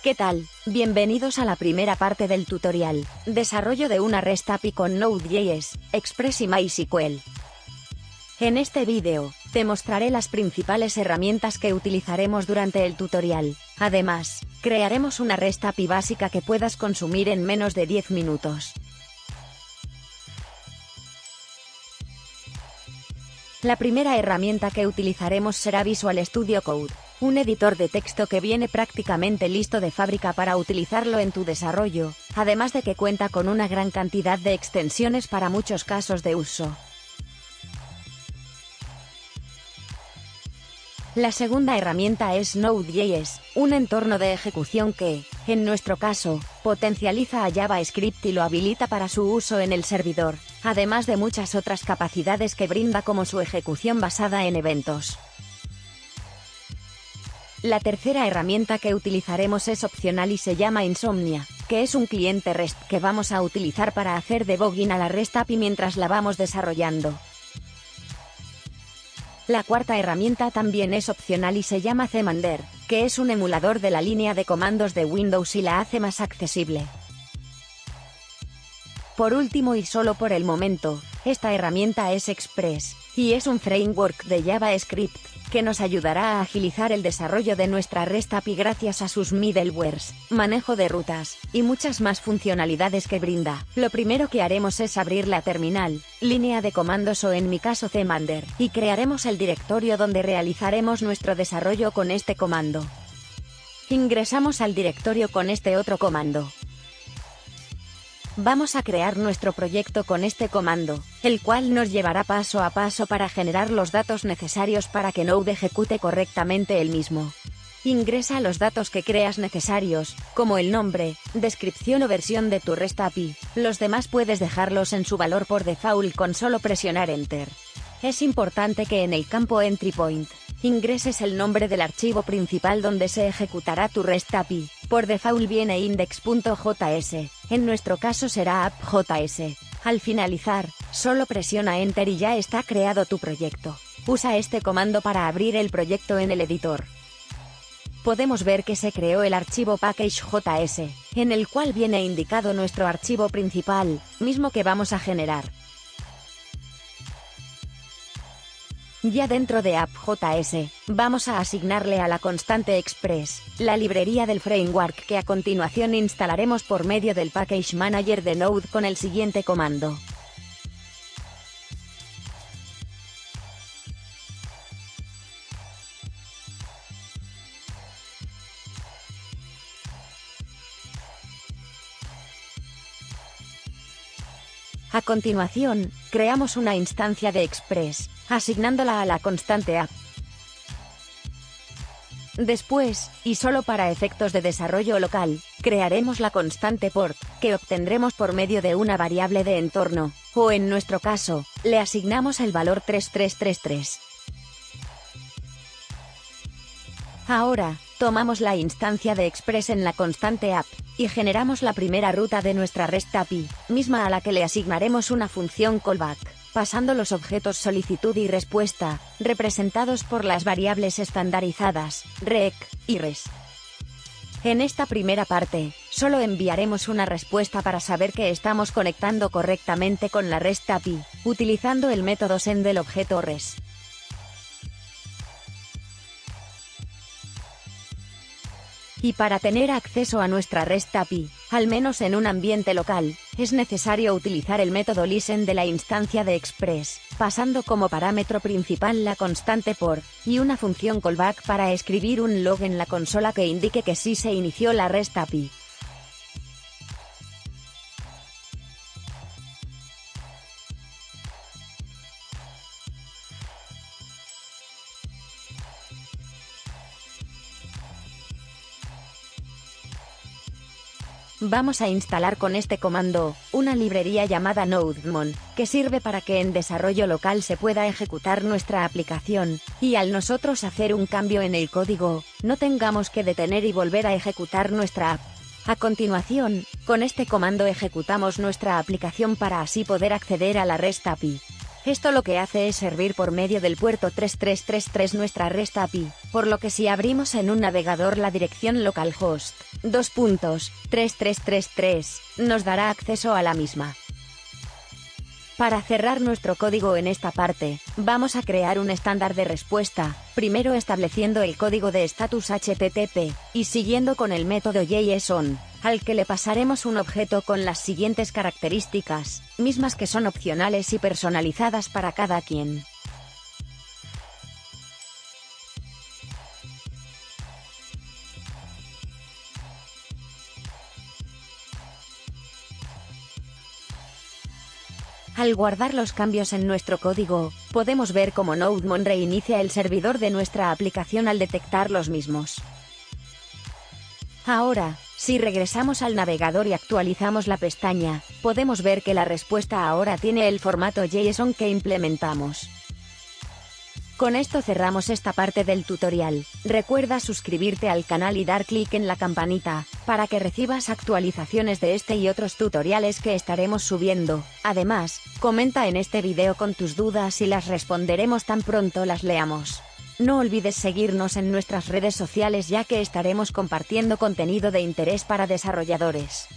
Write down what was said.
¿Qué tal? Bienvenidos a la primera parte del tutorial, desarrollo de una REST API con Node.js, Express y MySQL. En este vídeo, te mostraré las principales herramientas que utilizaremos durante el tutorial. Además, crearemos una REST API básica que puedas consumir en menos de 10 minutos. La primera herramienta que utilizaremos será Visual Studio Code, un editor de texto que viene prácticamente listo de fábrica para utilizarlo en tu desarrollo, además de que cuenta con una gran cantidad de extensiones para muchos casos de uso. La segunda herramienta es Node.js, un entorno de ejecución que, en nuestro caso, potencializa a JavaScript y lo habilita para su uso en el servidor, además de muchas otras capacidades que brinda como su ejecución basada en eventos. La tercera herramienta que utilizaremos es opcional y se llama Insomnia, que es un cliente REST que vamos a utilizar para hacer debugging a la REST API mientras la vamos desarrollando. La cuarta herramienta también es opcional y se llama Cmander, que es un emulador de la línea de comandos de Windows y la hace más accesible. Por último y solo por el momento, esta herramienta es Express, y es un framework de JavaScript, que nos ayudará a agilizar el desarrollo de nuestra REST API gracias a sus middlewares, manejo de rutas, y muchas más funcionalidades que brinda. Lo primero que haremos es abrir la terminal, línea de comandos o en mi caso Cmander, y crearemos el directorio donde realizaremos nuestro desarrollo con este comando. Ingresamos al directorio con este otro comando. Vamos a crear nuestro proyecto con este comando, el cual nos llevará paso a paso para generar los datos necesarios para que Node ejecute correctamente el mismo. Ingresa los datos que creas necesarios, como el nombre, descripción o versión de tu REST API, los demás puedes dejarlos en su valor por default con solo presionar Enter. Es importante que en el campo Entry Point, ingreses el nombre del archivo principal donde se ejecutará tu REST API, por default viene index.js, en nuestro caso será app.js. Al finalizar, solo presiona Enter y ya está creado tu proyecto. Usa este comando para abrir el proyecto en el editor. Podemos ver que se creó el archivo package.js, en el cual viene indicado nuestro archivo principal, mismo que vamos a generar. Ya dentro de app.js, vamos a asignarle a la constante Express, la librería del framework que a continuación instalaremos por medio del Package Manager de Node con el siguiente comando. A continuación, creamos una instancia de Express, asignándola a la constante app. Después, y solo para efectos de desarrollo local, crearemos la constante port, que obtendremos por medio de una variable de entorno, o en nuestro caso, le asignamos el valor 3333. Ahora, tomamos la instancia de Express en la constante app, y generamos la primera ruta de nuestra REST API, misma a la que le asignaremos una función callback, pasando los objetos solicitud y respuesta, representados por las variables estandarizadas, rec y res. En esta primera parte, solo enviaremos una respuesta para saber que estamos conectando correctamente con la REST API, utilizando el método send del objeto res. Y para tener acceso a nuestra REST API, al menos en un ambiente local, es necesario utilizar el método listen de la instancia de Express, pasando como parámetro principal la constante port, y una función callback para escribir un log en la consola que indique que sí se inició la REST API. Vamos a instalar con este comando, una librería llamada NodeMon, que sirve para que en desarrollo local se pueda ejecutar nuestra aplicación, y al nosotros hacer un cambio en el código, no tengamos que detener y volver a ejecutar nuestra app. A continuación, con este comando ejecutamos nuestra aplicación para así poder acceder a la REST API. Esto lo que hace es servir por medio del puerto 3333 nuestra REST API, por lo que si abrimos en un navegador la dirección localhost 2.3333 nos dará acceso a la misma. Para cerrar nuestro código en esta parte, vamos a crear un estándar de respuesta, primero estableciendo el código de estatus HTTP, y siguiendo con el método JSON, al que le pasaremos un objeto con las siguientes características, mismas que son opcionales y personalizadas para cada quien. Al guardar los cambios en nuestro código, podemos ver cómo NodeMon reinicia el servidor de nuestra aplicación al detectar los mismos. Ahora, si regresamos al navegador y actualizamos la pestaña, podemos ver que la respuesta ahora tiene el formato JSON que implementamos. Con esto cerramos esta parte del tutorial. Recuerda suscribirte al canal y dar clic en la campanita, para que recibas actualizaciones de este y otros tutoriales que estaremos subiendo. Además, comenta en este video con tus dudas y las responderemos tan pronto las leamos. No olvides seguirnos en nuestras redes sociales ya que estaremos compartiendo contenido de interés para desarrolladores.